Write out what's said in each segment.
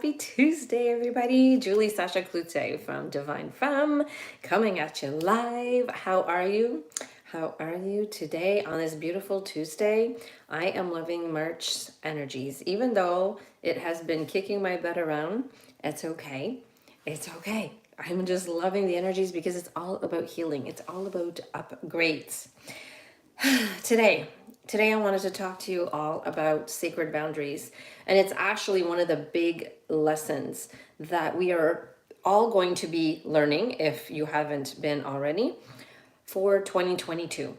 Happy Tuesday, everybody. Julie Sasha Klute from Divine Femme coming at you live. How are you? How are you today on this beautiful Tuesday? I am loving March's energies. Even though it has been kicking my butt around, it's okay. It's okay. I'm just loving the energies because it's all about healing. It's all about upgrades. Today I wanted to talk to you all about sacred boundaries, and it's actually one of the big lessons that we are all going to be learning, if you haven't been already, for 2022.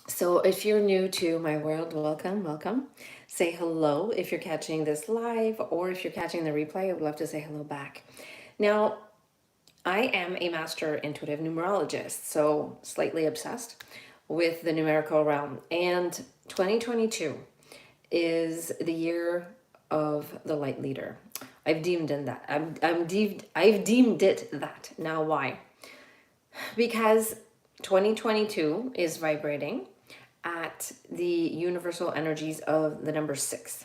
So if you're new to my world, welcome. Say hello if you're catching this live, or if you're catching the replay, I would love to say hello back. Now, I am a master intuitive numerologist, so slightly obsessed with the numerical realm. And 2022 is the year of the light leader. I've deemed it that. Now why? Because 2022 is vibrating at the universal energies of the number 6.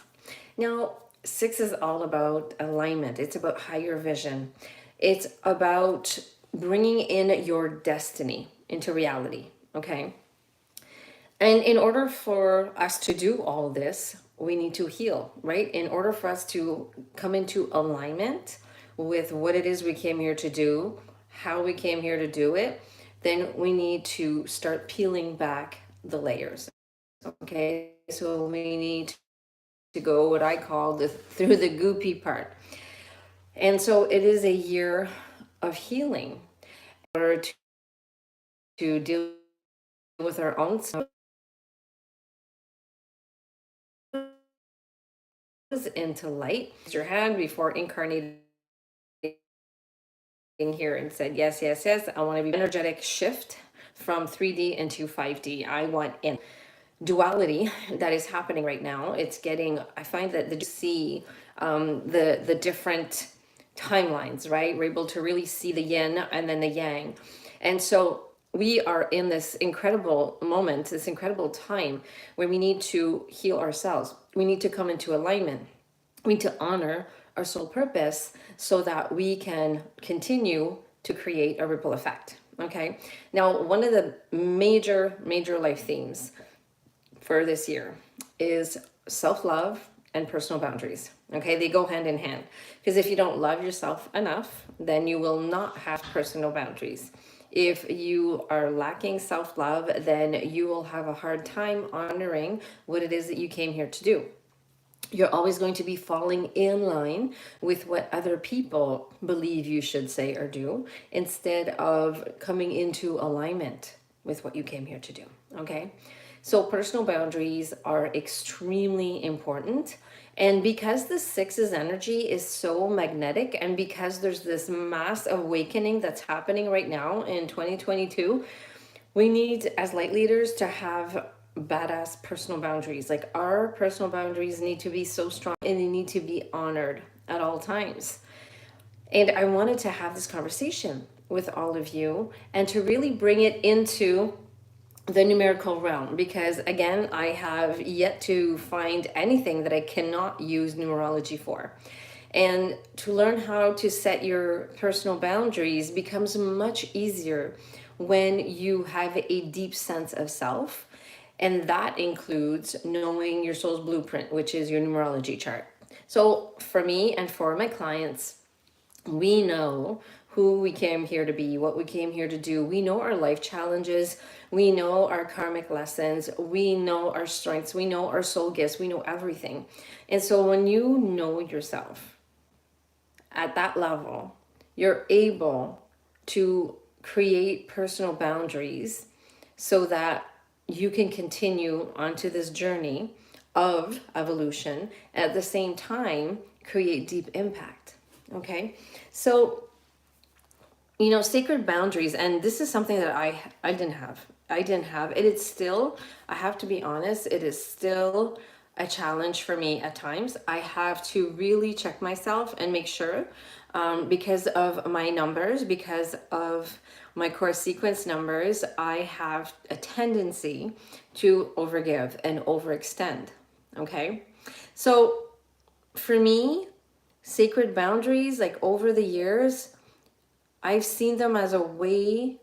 Now, 6 is all about alignment. It's about higher vision. It's about bringing in your destiny into reality, okay? And in order for us to do all this, we need to heal, right? In order for us to come into alignment with what it is we came here to do, how we came here to do it, then we need to start peeling back the layers, okay? So we need to go what I call through the goopy part. And so it is a year of healing in order to deal with our own stuff into light. Raise your hand before incarnating here and said, yes, I want to be energetic shift from 3D into 5D. I want in duality that is happening right now. It's getting, I find that the see the different timelines, right? We're able to really see the yin and then the yang. And so we are in this incredible moment, this incredible time where we need to heal ourselves. We need to come into alignment. We need to honor our soul purpose so that we can continue to create a ripple effect. Okay. Now, one of the major life themes for this year is self-love and personal boundaries. Okay, they go hand in hand, because if you don't love yourself enough, then you will not have personal boundaries. If you are lacking self-love, then you will have a hard time honoring what it is that you came here to do. You're always going to be falling in line with what other people believe you should say or do, instead of coming into alignment with what you came here to do. Okay, so personal boundaries are extremely important. And because the 6's energy is so magnetic, and because there's this mass awakening that's happening right now in 2022, we need, as light leaders, to have badass personal boundaries. Like, our personal boundaries need to be so strong, and they need to be honored at all times. And I wanted to have this conversation with all of you and to really bring it into the numerical realm, because again, I have yet to find anything that I cannot use numerology for. And to learn how to set your personal boundaries becomes much easier when you have a deep sense of self. And that includes knowing your soul's blueprint, which is your numerology chart. So for me and for my clients, we know who we came here to be, what we came here to do. We know our life challenges. We know our karmic lessons. We know our strengths. We know our soul gifts. We know everything. And so when you know yourself at that level, you're able to create personal boundaries so that you can continue onto this journey of evolution, and at the same time create deep impact. Okay, so sacred boundaries, and this is something that I didn't have. It is still, I have to be honest, it is still a challenge for me at times. I have to really check myself and make sure, because of my numbers, because of my core sequence numbers, I have a tendency to overgive and overextend. Okay, so for me, Sacred boundaries, like over the years, I've seen them as a way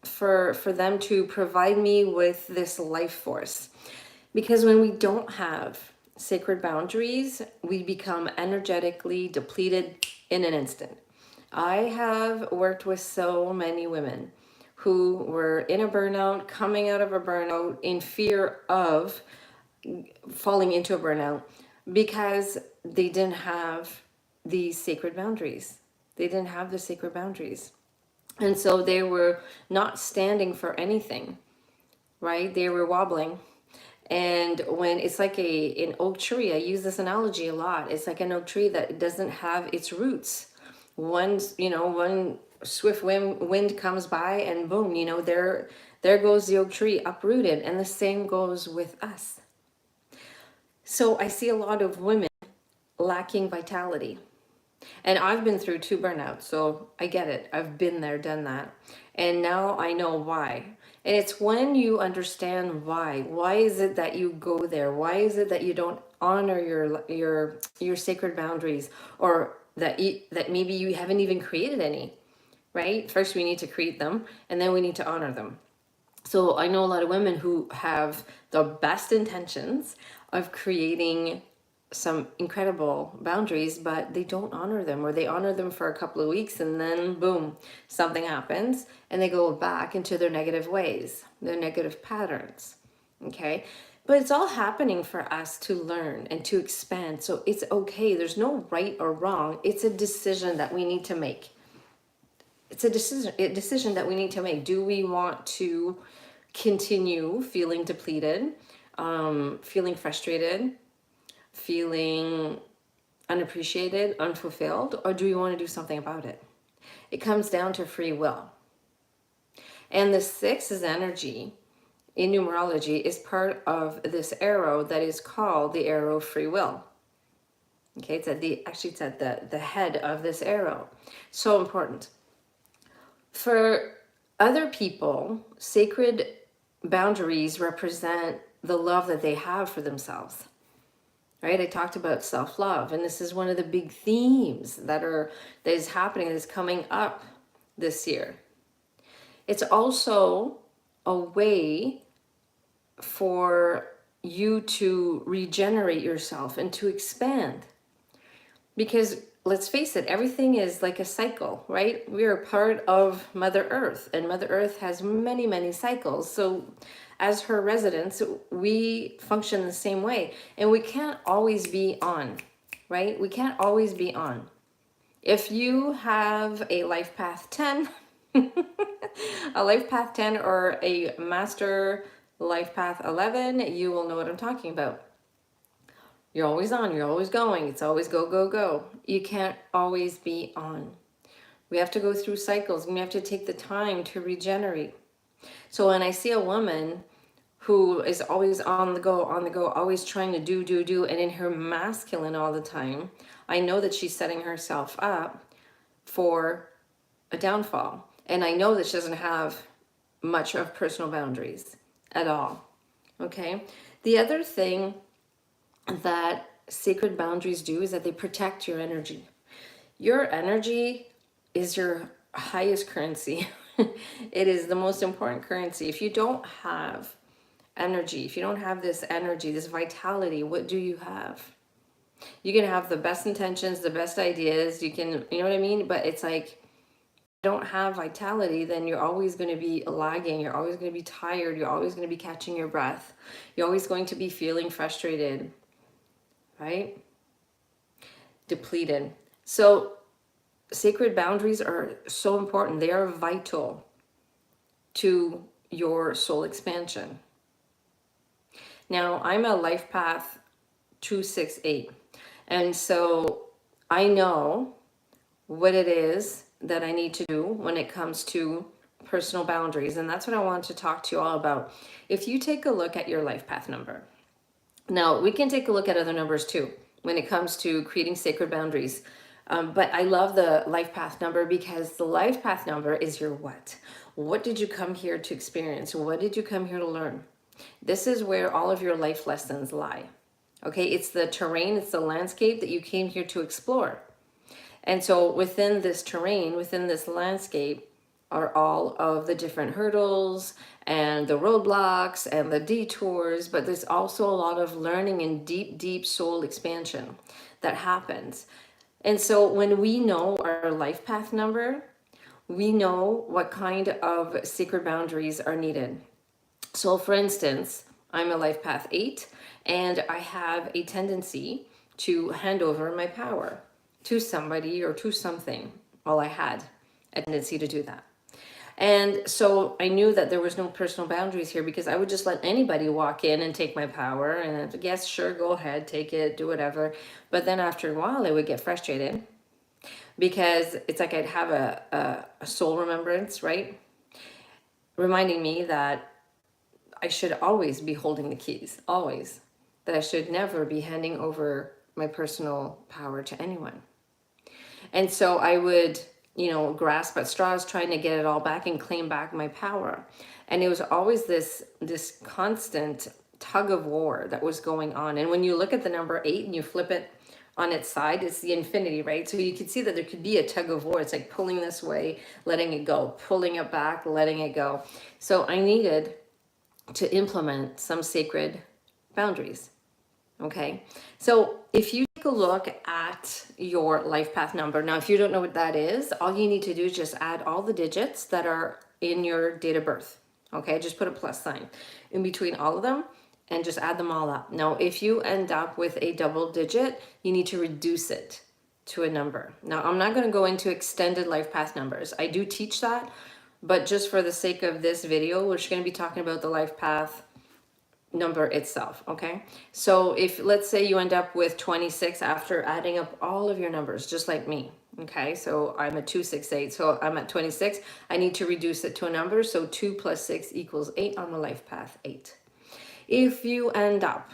for them to provide me with this life force. Because when we don't have sacred boundaries, we become energetically depleted in an instant. I have worked with so many women who were in a burnout, coming out of a burnout, in fear of falling into a burnout because they didn't have these sacred boundaries. They didn't have the sacred boundaries. And so they were not standing for anything, right? They were wobbling. And when it's like an oak tree, I use this analogy a lot. It's like an oak tree that doesn't have its roots. One swift wind comes by and boom, there goes the oak tree uprooted. And the same goes with us. So I see a lot of women lacking vitality. And I've been through 2 burnouts, so I get it. I've been there, done that. And now I know why. And it's when you understand why. Why is it that you go there? Why is it that you don't honor your sacred boundaries, or that maybe you haven't even created any, right? First we need to create them, and then we need to honor them. So I know a lot of women who have the best intentions of creating some incredible boundaries, but they don't honor them, or they honor them for a couple of weeks and then boom, something happens and they go back into their negative ways, their negative patterns. Okay. But it's all happening for us to learn and to expand. So it's okay. There's no right or wrong. It's a decision that we need to make. It's a decision that we need to make. Do we want to continue feeling depleted, feeling frustrated, feeling unappreciated, unfulfilled, or do we want to do something about it? It comes down to free will. And the 6 is energy in numerology is part of this arrow that is called the arrow of free will. Okay, it's at the head of this arrow. So important. For other people, sacred boundaries represent the love that they have for themselves. Right? I talked about self-love, and this is one of the big themes that is happening, that is coming up this year. It's also a way for you to regenerate yourself and to expand. Because let's face it, everything is like a cycle, right? We are part of Mother Earth, and Mother Earth has many, many cycles. So as her residents, we function the same way, and we can't always be on, right? We can't always be on. If you have a life path 10, a life path 10 or a master life path 11, you will know what I'm talking about. You're always on, you're always going. It's always go, go, go. You can't always be on. We have to go through cycles, and we have to take the time to regenerate. So when I see a woman who is always on the go, always trying to do, and in her masculine all the time, I know that she's setting herself up for a downfall. And I know that she doesn't have much of personal boundaries at all. Okay? The other thing that sacred boundaries do is that they protect your energy. Your energy is your highest currency. It is the most important currency. If you don't have energy, if you don't have this energy, this vitality, what do you have? You can have the best intentions, the best ideas, you know what I mean? But it's like, don't have vitality, then you're always going to be lagging. You're always going to be tired. You're always going to be catching your breath. You're always going to be feeling frustrated, right? Depleted. So sacred boundaries are so important. They are vital to your soul expansion. Now, I'm a life path 268. And so I know what it is that I need to do when it comes to personal boundaries. And that's what I want to talk to you all about. If you take a look at your life path number, now we can take a look at other numbers too when it comes to creating sacred boundaries. But I love the life path number because the life path number is your what. What did you come here to experience? What did you come here to learn? This is where all of your life lessons lie. Okay, it's the terrain, it's the landscape that you came here to explore. And so within this terrain, within this landscape, are all of the different hurdles and the roadblocks and the detours, but there's also a lot of learning and deep, deep soul expansion that happens. And so when we know our life path number, we know what kind of sacred boundaries are needed. So for instance, I'm a life path 8, and I have a tendency to hand over my power to somebody or to something. Well, I had a tendency to do that. And so I knew that there was no personal boundaries here, because I would just let anybody walk in and take my power. And yes, sure, go ahead, take it, do whatever. But then after a while, I would get frustrated, because it's like I'd have a soul remembrance, right? Reminding me that I should always be holding the keys, always. That I should never be handing over my personal power to anyone. And so I would, grasp at straws, trying to get it all back and claim back my power. And it was always this constant tug of war that was going on. And when you look at the number 8 and you flip it on its side, it's the infinity, right? So you can see that there could be a tug of war. It's like pulling this way, letting it go, pulling it back, letting it go. So I needed to implement some sacred boundaries. Okay, so if you take a look at your life path number, now if you don't know what that is, all you need to do is just add all the digits that are in your date of birth. Okay, just put a plus sign in between all of them and just add them all up. Now, if you end up with a double digit, you need to reduce it to a number. Now, I'm not going to go into extended life path numbers. I do teach that, but just for the sake of this video, we're just going to be talking about the life path number itself. Okay, so if let's say you end up with 26 after adding up all of your numbers, just like me. Okay, so I'm a 268, so I'm at 26. I need to reduce it to a number, so 2 plus 6 equals 8 on my life path 8. If you end up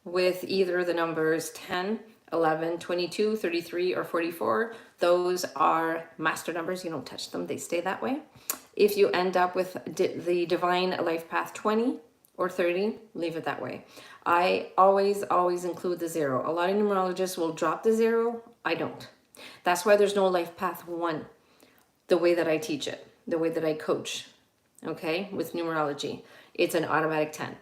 with either the numbers 10, 11, 22, 33, or 44, those are master numbers. You don't touch them, they stay that way. If you end up with the divine life path 20 or 30, leave it that way. I always include the 0. A lot of numerologists will drop the 0. I don't. That's why there's no life path 1, the way that I teach it, the way that I coach, okay, with numerology. It's an automatic 10.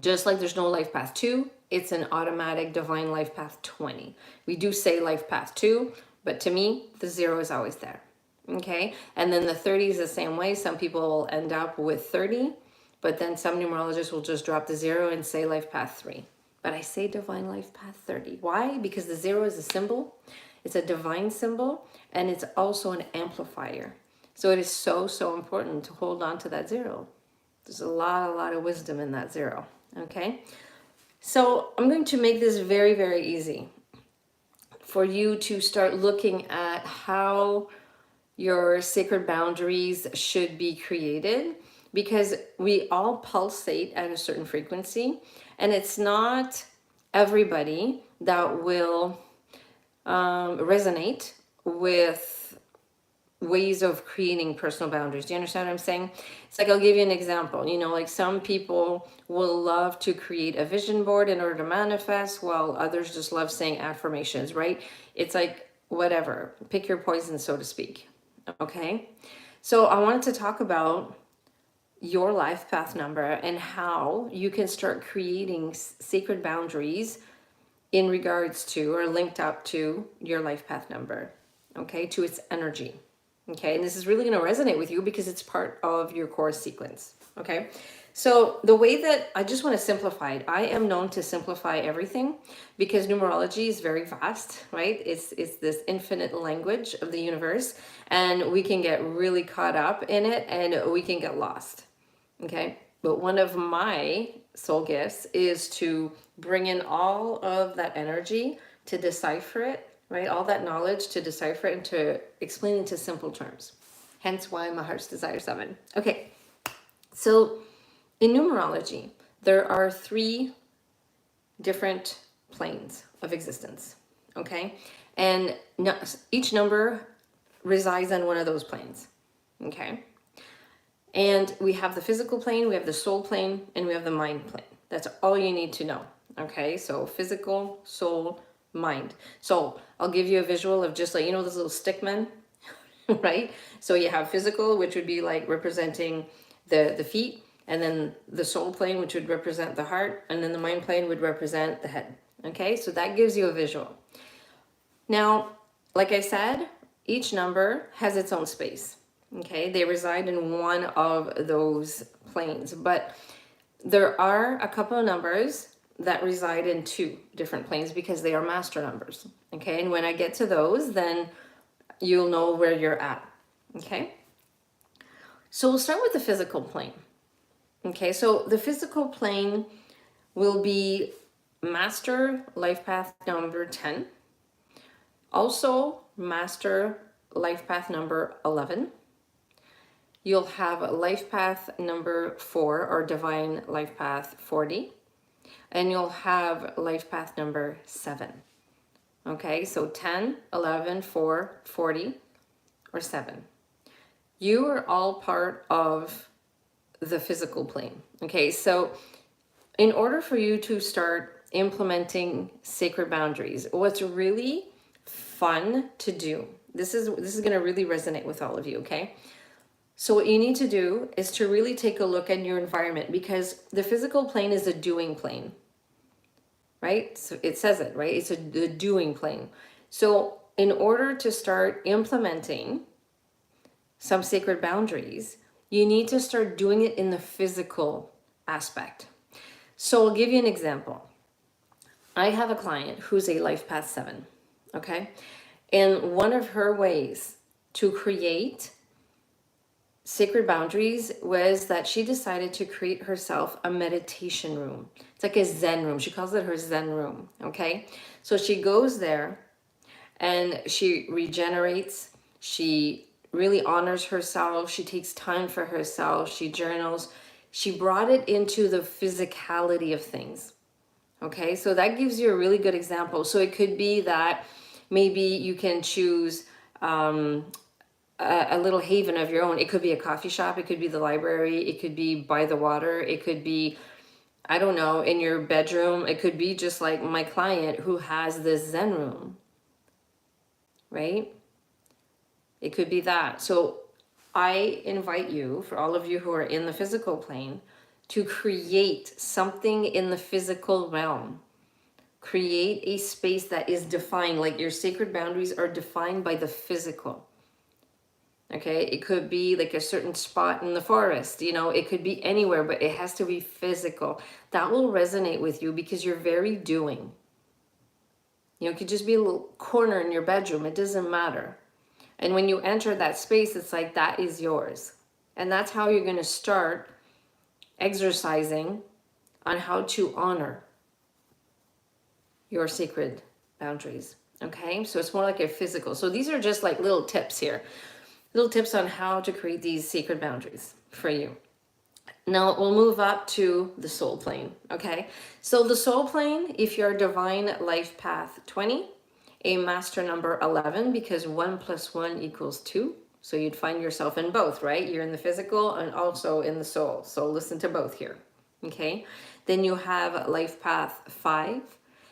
Just like there's no life path 2, it's an automatic divine life path 20. We do say life path 2, but to me, the 0 is always there, okay? And then the 30 is the same way. Some people will end up with 30, but then some numerologists will just drop the 0 and say life path 3. But I say divine life path 30. Why? Because the 0 is a symbol. It's a divine symbol, and it's also an amplifier. So it is so important to hold on to that 0. There's a lot of wisdom in that 0. Okay? So I'm going to make this very easy for you to start looking at how your sacred boundaries should be created, because we all pulsate at a certain frequency, and it's not everybody that will resonate with ways of creating personal boundaries. Do you understand what I'm saying? It's like, I'll give you an example. Like some people will love to create a vision board in order to manifest, while others just love saying affirmations, right? It's like, whatever, pick your poison, so to speak. Okay, so I wanted to talk about your life path number and how you can start creating sacred boundaries in regards to, or linked up to, your life path number, okay, to its energy. Okay, and this is really going to resonate with you because it's part of your course sequence. Okay, so the way that I just want to simplify it, I am known to simplify everything because numerology is very vast, right? It's this infinite language of the universe, and we can get really caught up in it and we can get lost. Okay, but one of my soul gifts is to bring in all of that energy to decipher it, right? All that knowledge to decipher it and to explain it to simple terms. Hence why my heart's desire 7. Okay, so in numerology, there are 3 different planes of existence, okay? And each number resides on one of those planes, okay? And we have the physical plane, we have the soul plane, and we have the mind plane. That's all you need to know, Okay, so physical, soul, mind. So I'll give you a visual of just like, you know, those little stick men, right? So you have physical, which would be like representing the feet, and then the soul plane, which would represent the heart, and then the mind plane would represent the head. Okay, so that gives you a visual. Now, like I said, each number has its own space. Okay, they reside in one of those planes, but there are a couple of numbers that reside in two different planes because they are master numbers. Okay, and when I get to those, then you'll know where you're at. Okay, so we'll start with the physical plane. Okay, so the physical plane will be master life path number 10, also master life path number 11. You'll have life path number 4 or divine life path 40, and you'll have life path number 7. Okay, so 10, 11, 4, 40, or 7. You are all part of the physical plane. Okay, so in order for you to start implementing sacred boundaries, what's really fun to do, this is going to really resonate with all of you, okay? So what you need to do is to really take a look at your environment, because the physical plane is a doing plane, right? So it says it, right? It's the doing plane. So in order to start implementing some sacred boundaries, you need to start doing it in the physical aspect. So I'll give you an example. I have a client who's a life path 7, okay? And one of her ways to create sacred boundaries was that she decided to create herself a meditation room. It's like a Zen room. She calls it her Zen room, okay? So she goes there and she regenerates. She really honors herself. She takes time for herself. She journals. She brought it into the physicality of things, okay? So that gives you a really good example. So it could be that maybe you can choose a little haven of your own. It could be a coffee shop, it could be the library, it could be by the water, it could be, I don't know, in your bedroom, it could be just like my client who has this Zen room, right? It could be that. So I invite you, for all of you who are in the physical plane, to create something in the physical realm. Create a space that is defined, like your sacred boundaries are defined by the physical. Okay, it could be like a certain spot in the forest, you know, it could be anywhere, but it has to be physical. That will resonate with you because you're very doing. You know, it could just be a little corner in your bedroom, it doesn't matter. And when you enter that space, it's like that is yours. And that's how you're going to start exercising on how to honor your sacred boundaries. Okay, so it's more like a physical. So these are just like little tips here. Little tips on how to create these sacred boundaries for you. Now we'll move up to the soul plane, okay? So the soul plane, if you're divine life path 20, a master number 11, because 1 + 1 = 2. So you'd find yourself in both, right? You're in the physical and also in the soul. So listen to both here, okay? Then you have life path 5.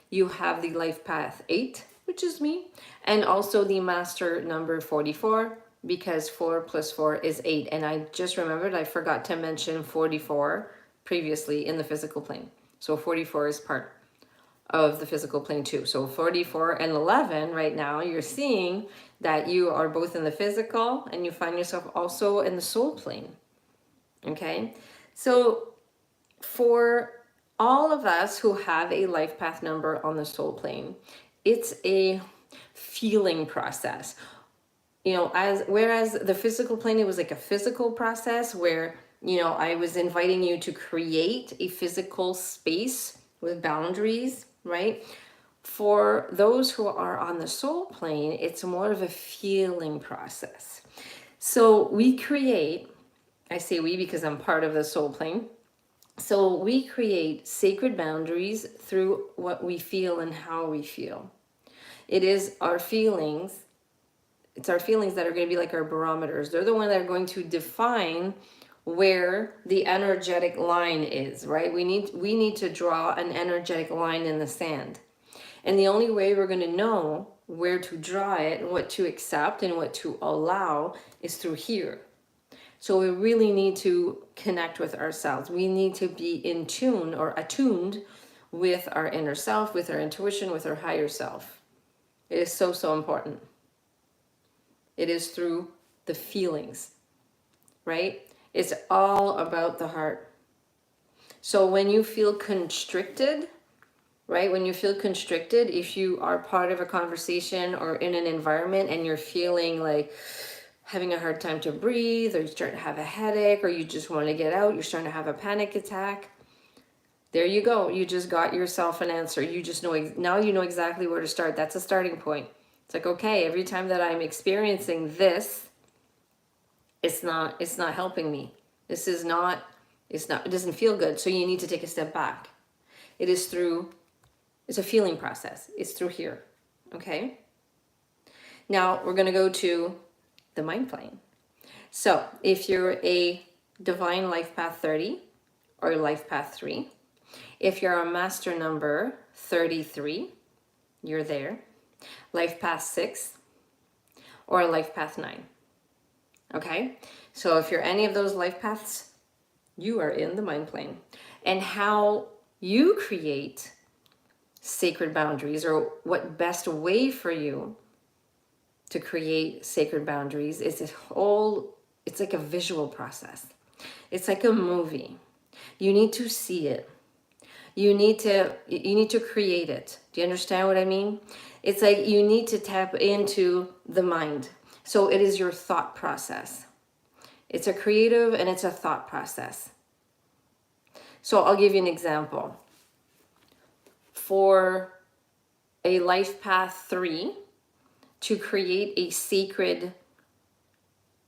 You have the life path 8, which is me, and also the master number 44, because 4 + 4 is 8. And I just remembered, I forgot to mention 44 previously in the physical plane. So 44 is part of the physical plane too. So 44 and 11 right now, you're seeing that you are both in the physical and you find yourself also in the soul plane. Okay? So for all of us who have a life path number on the soul plane, it's a feeling process. You know, whereas the physical plane, it was like a physical process where, you know, I was inviting you to create a physical space with boundaries, right? For those who are on the soul plane, it's more of a feeling process. So we create, I say we because I'm part of the soul plane. So we create sacred boundaries through what we feel and how we feel. It is our feelings. It's our feelings that are going to be like our barometers. They're the ones that are going to define where the energetic line is, right? We need to draw an energetic line in the sand. And the only way we're going to know where to draw it and what to accept and what to allow is through here. So we really need to connect with ourselves. We need to be in tune or attuned with our inner self, with our intuition, with our higher self. It is so, so important. It is through the feelings, right? It's all about the heart. So when you feel constricted, right? When you feel constricted, if you are part of a conversation or in an environment and you're feeling like having a hard time to breathe, or you start to have a headache, or you just want to get out, you're starting to have a panic attack, there you go. You just got yourself an answer. You just know, now you know exactly where to start. That's a starting point. It's like, okay, every time that I'm experiencing this, it's not helping me. It doesn't feel good. So you need to take a step back. It's a feeling process. It's through here. Okay. Now we're going to go to the mind plane. So if you're a divine life path 30 or life path 3, if you're a master number 33, you're there. Life path 6 or life path 9. Okay? So if you're any of those life paths, you are in the mind plane. And how you create sacred boundaries, or what best way for you to create sacred boundaries, is it's like a visual process. It's like a movie. You need to see it. You need to create it. Do you understand what I mean? It's like you need to tap into the mind. So it is your thought process. It's a creative and it's a thought process. So I'll give you an example. For a life path 3, to create a sacred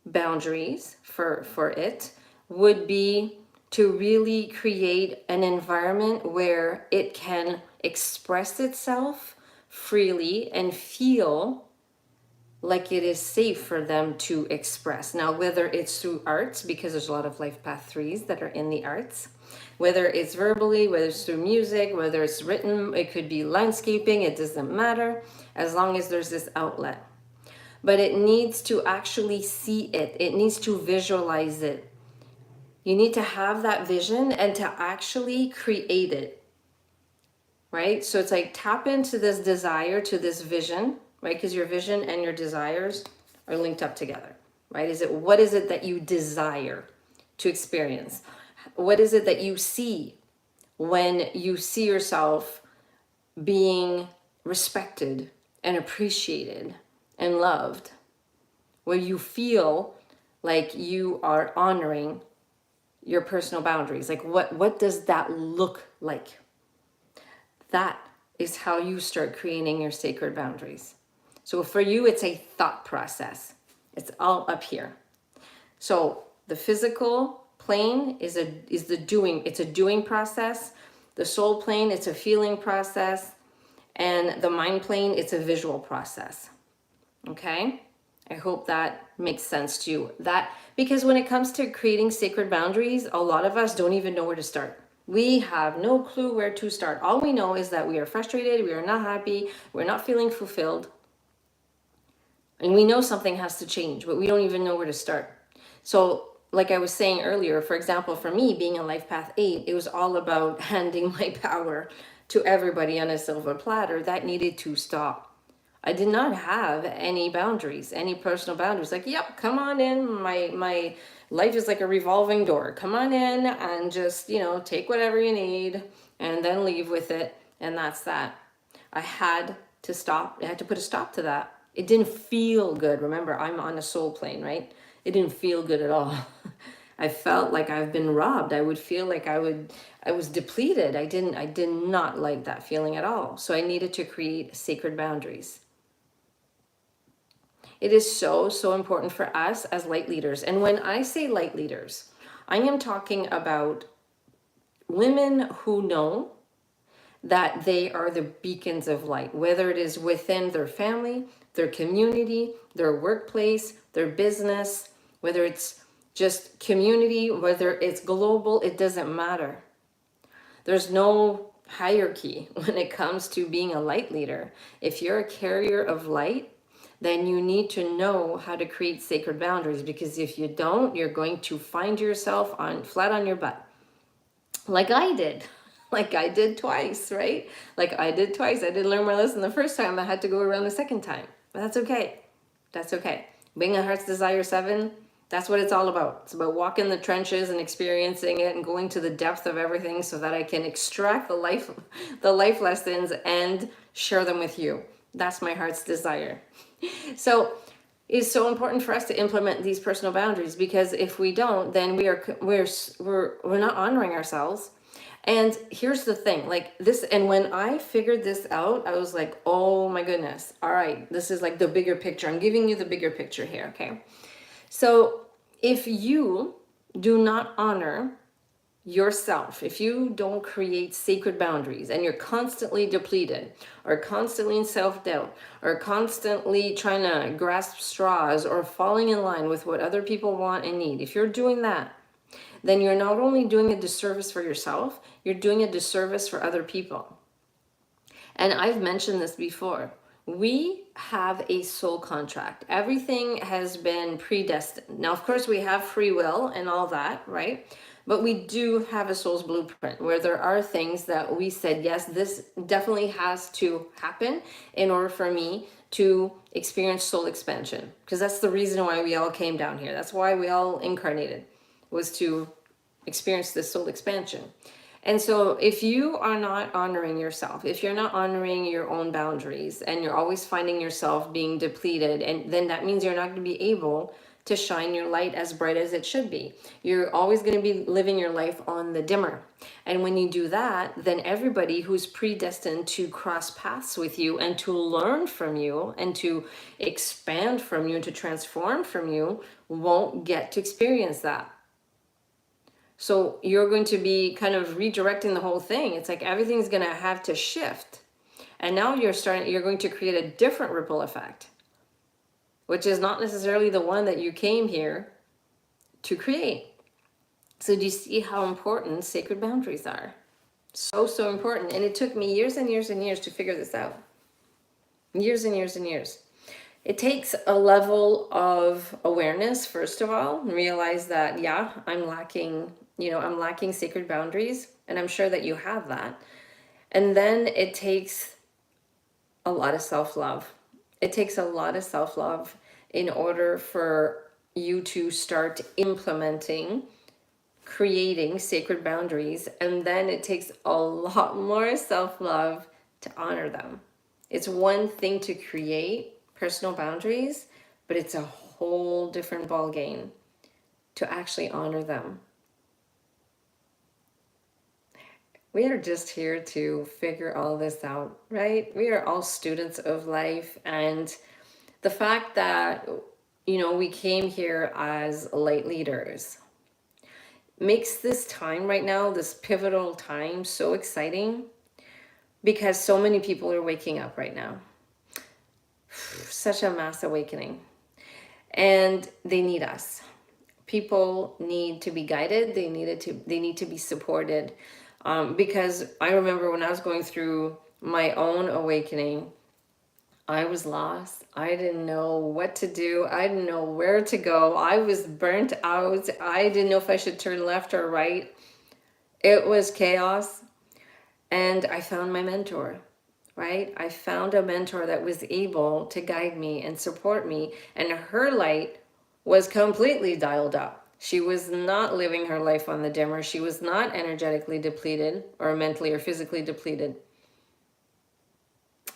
boundaries for it would be to really create an environment where it can express itself freely and feel like it is safe for them to express. Now, whether it's through arts, because there's a lot of life path 3s that are in the arts, whether it's verbally, whether it's through music, whether it's written, it could be landscaping, it doesn't matter, as long as there's this outlet. But it needs to actually see it. It needs to visualize it. You need to have that vision and to actually create it, right? So it's like tap into this desire, to this vision, right? Because your vision and your desires are linked up together, right? What is it that you desire to experience? What is it that you see when you see yourself being respected and appreciated and loved, where you feel like you are honoring your personal boundaries? Like what does that look like? That is how you start creating your sacred boundaries. So for you, it's a thought process. It's all up here. So the physical plane is the doing. It's a doing process. The soul plane, it's a feeling process. And the mind plane, it's a visual process. Okay? I hope that makes sense to you. Because when it comes to creating sacred boundaries, a lot of us don't even know where to start. We have no clue where to start. All we know is that we are frustrated, we are not happy, we're not feeling fulfilled. And we know something has to change, but we don't even know where to start. So like I was saying earlier, for example, for me, being a life path 8, it was all about handing my power to everybody on a silver platter. That needed to stop. I did not have any boundaries, any personal boundaries. Like, yep, come on in. My life is like a revolving door. Come on in and just, take whatever you need and then leave with it. And that's that. I had to stop. I had to put a stop to that. It didn't feel good. Remember, I'm on a soul plane, right? It didn't feel good at all. I felt like I've been robbed. I would feel like I was depleted. I did not like that feeling at all. So I needed to create sacred boundaries. It is so, so important for us as light leaders. And when I say light leaders, I am talking about women who know that they are the beacons of light, whether it is within their family, their community, their workplace, their business, whether it's just community, whether it's global, it doesn't matter. There's no hierarchy when it comes to being a light leader. If you're a carrier of light, then you need to know how to create sacred boundaries, because if you don't, you're going to find yourself on flat on your butt. Like I did. Like I did twice, right? Like I did twice. I didn't learn my lesson the first time. I had to go around the second time. But that's okay. That's okay. Being a Heart's Desire 7, that's what it's all about. It's about walking the trenches and experiencing it and going to the depth of everything so that I can extract the life lessons and share them with you. That's my heart's desire. So it's so important for us to implement these personal boundaries, because if we don't, then we're not honoring ourselves. And here's the thing, like this, and when I figured this out, I was like, oh my goodness, all right, this is like the bigger picture. I'm giving you the bigger picture here, okay? So if you do not honor yourself, if you don't create sacred boundaries and you're constantly depleted or constantly in self-doubt or constantly trying to grasp straws or falling in line with what other people want and need, if you're doing that, then you're not only doing a disservice for yourself, you're doing a disservice for other people. And I've mentioned this before. We have a soul contract. Everything has been predestined. Now, of course, we have free will and all that, right? But we do have a soul's blueprint where there are things that we said, yes, this definitely has to happen in order for me to experience soul expansion. Because that's the reason why we all came down here. That's why we all incarnated, was to experience this soul expansion. And so if you are not honoring yourself, if you're not honoring your own boundaries, and you're always finding yourself being depleted, and then that means you're not going to be able to shine your light as bright as it should be. You're always going to be living your life on the dimmer. And when you do that, then everybody who's predestined to cross paths with you and to learn from you and to expand from you and to transform from you won't get to experience that. So you're going to be kind of redirecting the whole thing. It's like everything's going to have to shift. And now you're going to create a different ripple effect, which is not necessarily the one that you came here to create. So do you see how important sacred boundaries are? So, so important. And it took me years and years and years to figure this out. Years and years and years. It takes a level of awareness, first of all, and realize that, yeah, I'm lacking sacred boundaries, and I'm sure that you have that. And then it takes a lot of self-love. It takes a lot of self-love in order for you to start implementing, creating sacred boundaries. And then it takes a lot more self-love to honor them. It's one thing to create personal boundaries, but it's a whole different ball game to actually honor them. We are just here to figure all this out, right? We are all students of life, and the fact that, we came here as light leaders makes this time right now, this pivotal time, so exciting, because so many people are waking up right now. Such a mass awakening. And they need us. People need to be guided. They need to be supported. Because I remember when I was going through my own awakening, I was lost. I didn't know what to do. I didn't know where to go. I was burnt out. I didn't know if I should turn left or right. It was chaos. And I found my mentor, right? I found a mentor that was able to guide me and support me. And her light was completely dialed up. She was not living her life on the dimmer. She was not energetically depleted or mentally or physically depleted.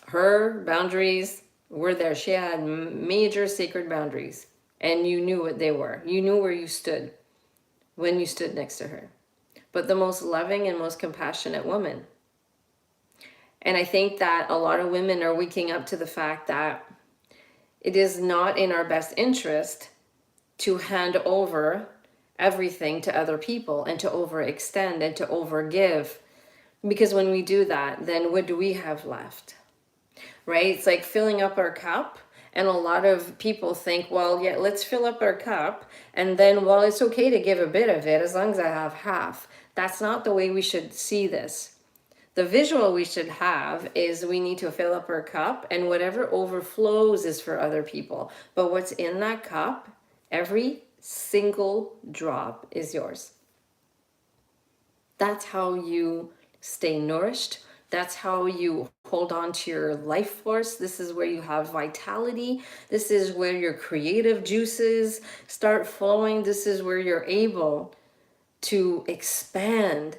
Her boundaries were there. She had major sacred boundaries, and you knew what they were. You knew where you stood when you stood next to her. But the most loving and most compassionate woman. And I think that a lot of women are waking up to the fact that it is not in our best interest to hand over everything to other people and to overextend and to overgive. Because when we do that, then what do we have left? Right? It's like filling up our cup And a lot of people think, well, yeah, let's fill up our cup. And then, well, it's okay to give a bit of it as long as I have half. That's not the way we should see this. The visual we should have is we need to fill up our cup, and whatever overflows is for other people. But what's in that cup, every single drop is yours. That's how you stay nourished. That's how you hold on to your life force. This is where you have vitality. This is where your creative juices start flowing. This is where you're able to expand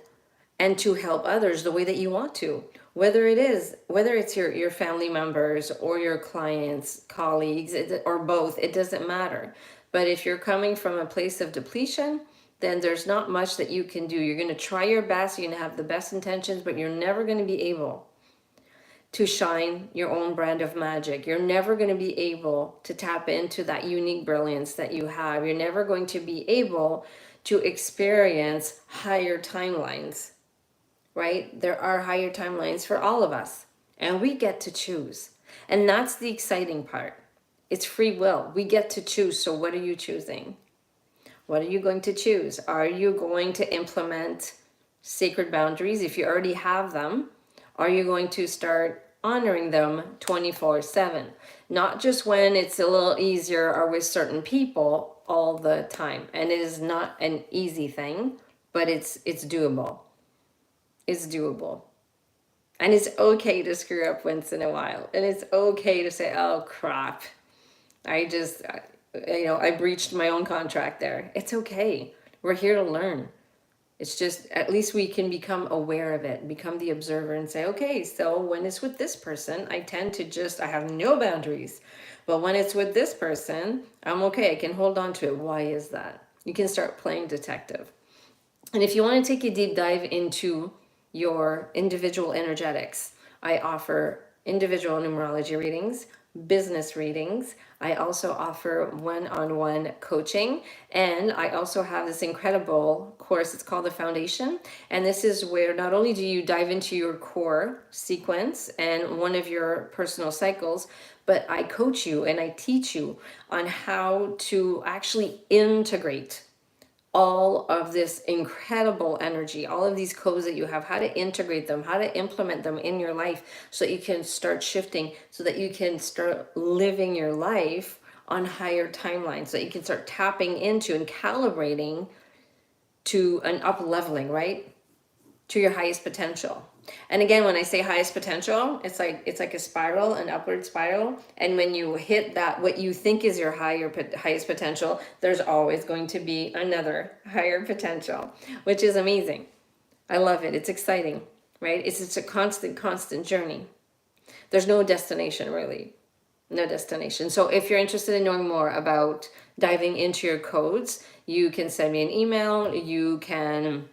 and to help others the way that you want to. Whether it's your family members or your clients, colleagues, or both, it doesn't matter. But if you're coming from a place of depletion, then there's not much that you can do. You're going to try your best, you're going to have the best intentions, but you're never going to be able to shine your own brand of magic. You're never going to be able to tap into that unique brilliance that you have. You're never going to be able to experience higher timelines, right? There are higher timelines for all of us, and we get to choose. And that's the exciting part. It's free will. We get to choose. So what are you choosing? What are you going to choose? Are you going to implement sacred boundaries if you already have them? Are you going to start honoring them 24/7? Not just when it's a little easier or with certain people all the time. And it is not an easy thing, but it's doable. It's doable. And it's okay to screw up once in a while. And it's okay to say, oh crap, I breached my own contract there. It's okay. We're here to learn. It's just, at least we can become aware of it, become the observer and say, okay, so when it's with this person, I tend to I have no boundaries. But when it's with this person, I'm okay. I can hold on to it. Why is that? You can start playing detective. And if you want to take a deep dive into your individual energetics, I offer individual numerology readings, business readings. I also offer one-on-one coaching, and I also have this incredible course. It's called The Foundation, and this is where not only do you dive into your core sequence and one of your personal cycles, but I coach you and I teach you on how to actually integrate all of this incredible energy, all of these codes that you have, how to integrate them, how to implement them in your life so that you can start shifting, so that you can start living your life on higher timelines, so that you can start tapping into and calibrating to an up leveling, right? To your highest potential. And again, when I say highest potential, it's like a spiral, an upward spiral. And when you hit that, what you think is your highest potential, there's always going to be another higher potential, which is amazing. I love it. It's exciting, right? It's a constant journey. There's no destination, really. No destination. So if you're interested in knowing more about diving into your codes, you can send me an email. You can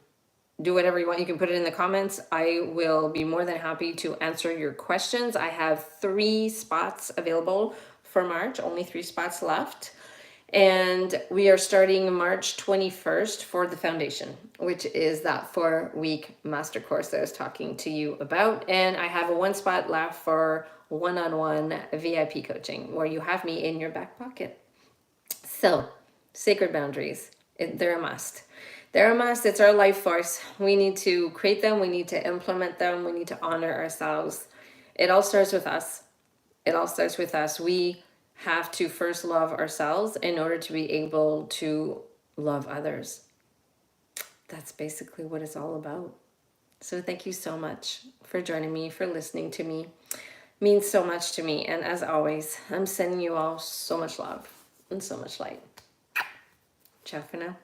do whatever you want. You can put it in the comments. I will be more than happy to answer your questions. I have 3 spots available for March, only 3 spots left. And we are starting March 21st for the foundation, which is that 4-week master course that I was talking to you about. And I have a 1 spot left for one-on-one VIP coaching, where you have me in your back pocket. So, sacred boundaries, they're a must. They're a must. It's our life force. We need to create them. We need to implement them. We need to honor ourselves. It all starts with us. It all starts with us. We have to first love ourselves in order to be able to love others. That's basically what it's all about. So thank you so much for joining me, for listening to me. It means so much to me. And as always, I'm sending you all so much love and so much light. Ciao for now.